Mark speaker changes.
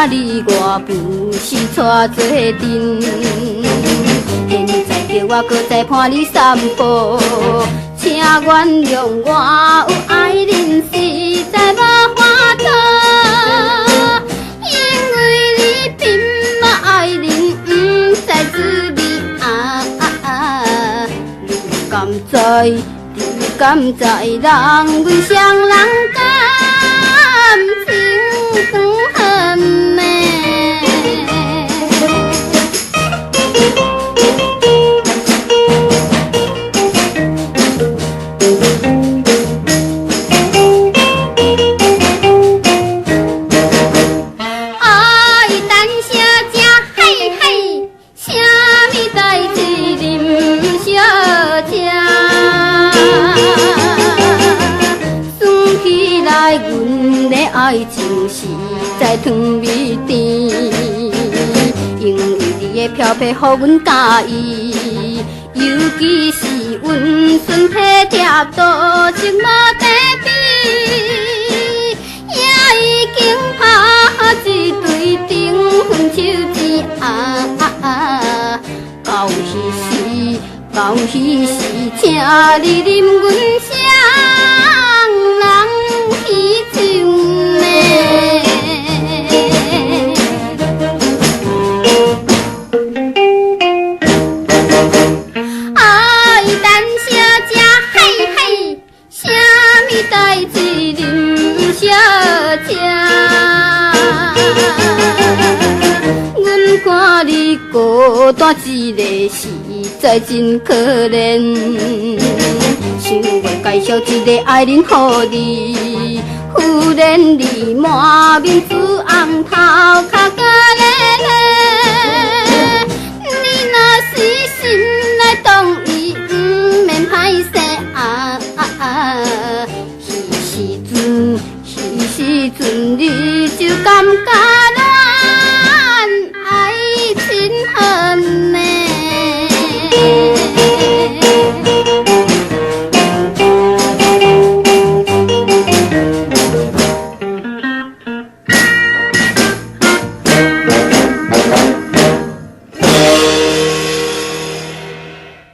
Speaker 1: 你我不是带做阵。现在叫我搁再伴你散步，请原谅我有爱人实在无法度，因为你并无爱人，不知滋味你敢知？你敢知？人为双人感情不恨咩？爱情实在糖蜜甜，因为你的漂泊，予阮介意。尤其是温顺体贴，多情无地比，也已经拍一对订婚手指到彼时，请你啉阮双人喜酒呢。等小姐，嘿嘿，啥物代志啉小姐？阮看你孤单一个，实在真可怜。想要介绍一个爱人予你，忽然你满面紫红头壳个咧咧，你若是心来同意，不免歹势迄时阵你就感觉。